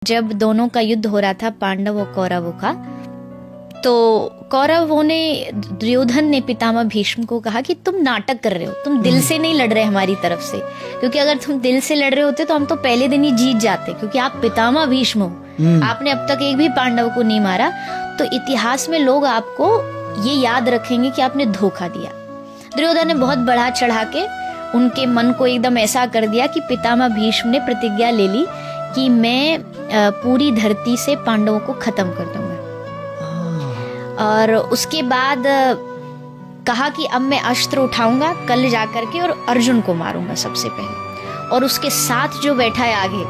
जब दोनों का युद्ध हो रहा था, पांडव और कौरवों का, तो कौरवों ने, दुर्योधन ने पितामह भीष्म को कहा कि तुम नाटक कर रहे हो, तुम दिल से नहीं लड़ रहे हमारी तरफ से, क्योंकि अगर तुम दिल से लड़ रहे होते तो हम तो पहले दिन ही जीत जाते, क्योंकि आप पितामह भीष्म हो, आपने अब तक एक भी पांडव को नहीं मारा, तो इतिहास में लोग आपको ये याद रखेंगे कि आपने धोखा दिया। दुर्योधन ने बहुत बढ़ा चढ़ा के उनके मन को एकदम ऐसा कर दिया कि पितामह भीष्म ने प्रतिज्ञा ले ली कि मैं पूरी धरती से पांडवों को खत्म कर दूंगा। और उसके बाद कहा कि अब मैं अस्त्र उठाऊंगा कल जाकर के और अर्जुन को मारूंगा सबसे पहले, और उसके साथ जो बैठा है आगे,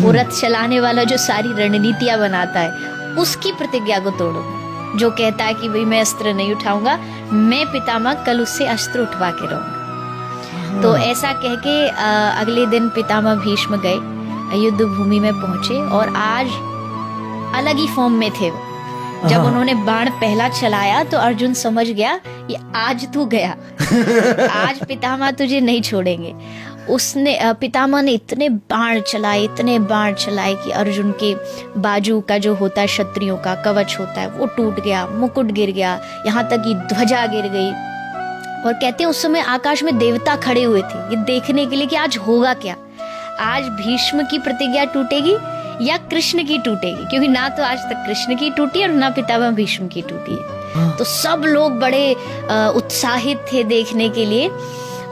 वो रथ चलाने वाला जो सारी रणनीतियां बनाता है, उसकी प्रतिज्ञा को तोड़ूंगा, जो कहता है कि भाई मैं अस्त्र नहीं उठाऊंगा, मैं पितामह कल उससे अस्त्र उठवा के रहूंगा। तो ऐसा कह के अगले दिन पितामह भीष्म गए, युद्ध भूमि में पहुंचे, और आज अलग ही फॉर्म में थे वो। जब उन्होंने बाण पहला चलाया तो अर्जुन समझ गया कि आज तू गया, आज पितामह तुझे नहीं छोड़ेंगे। उसने पितामह ने इतने बाण चलाए कि अर्जुन के बाजू का जो होता है, क्षत्रियों का कवच होता है, वो टूट गया, मुकुट गिर गया, यहाँ तक कि ध्वजा गिर गई। और कहते हैं उस समय आकाश में देवता खड़े हुए थे ये देखने के लिए कि आज होगा क्या, आज भीष्म की प्रतिज्ञा टूटेगी या कृष्ण की टूटेगी, क्योंकि ना तो आज तक कृष्ण की टूटी और ना पितामह भीष्म की टूटी है। तो सब लोग बड़े उत्साहित थे देखने के लिए।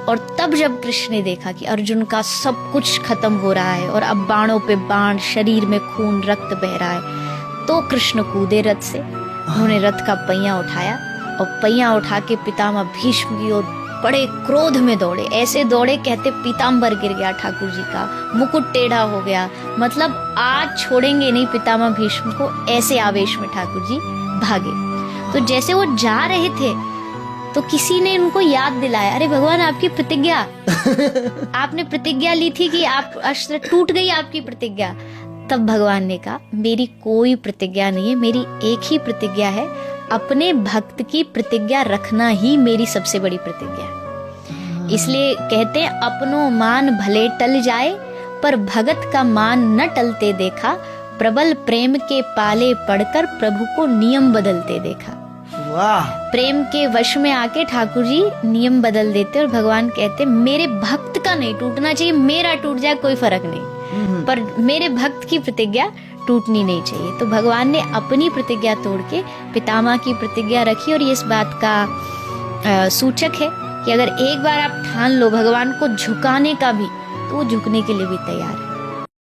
और तब जब कृष्ण ने देखा कि अर्जुन का सब कुछ खत्म हो रहा है और अब बाणों पे बाण, शरीर में खून रक्त बह रहा है, तो कृष्ण कूदे रथ से, उन्होंने रथ का पहिया उठाया और पहिया उठा के पितामह भीष्म की ओर बड़े क्रोध में दौड़े। ऐसे दौड़े कहते पीताम्बर गिर गया ठाकुर जी का, मुकुट टेढ़ा हो गया, मतलब आज छोड़ेंगे नहीं पितामह भीष्म को, ऐसे आवेश में ठाकुर जी भागे। तो जैसे वो जा रहे थे तो किसी ने उनको याद दिलाया, अरे भगवान आपकी प्रतिज्ञा आपने प्रतिज्ञा ली थी कि आप अस्त्र टूट गई आपकी प्रतिज्ञा। तब भगवान ने कहा मेरी कोई प्रतिज्ञा नहीं है, मेरी एक ही प्रतिज्ञा है, अपने भक्त की प्रतिज्ञा रखना ही मेरी सबसे बड़ी प्रतिज्ञा है। इसलिए कहते हैं अपनो मान भले टल जाए, पर भगत का मान न टलते देखा, प्रबल प्रेम के पाले पड़कर प्रभु को नियम बदलते देखा। वाह! प्रेम के वश में आके ठाकुर जी नियम बदल देते और भगवान कहते मेरे भक्त का नहीं टूटना चाहिए, मेरा टूट जाए कोई फर्क नहीं, पर मेरे भक्त की प्रतिज्ञा टूटनी नहीं चाहिए। तो भगवान ने अपनी प्रतिज्ञा तोड़ के पितामह की प्रतिज्ञा रखी। और ये इस बात का सूचक है कि अगर एक बार आप ठान लो भगवान को झुकाने का भी, तो वो झुकने के लिए भी तैयार है।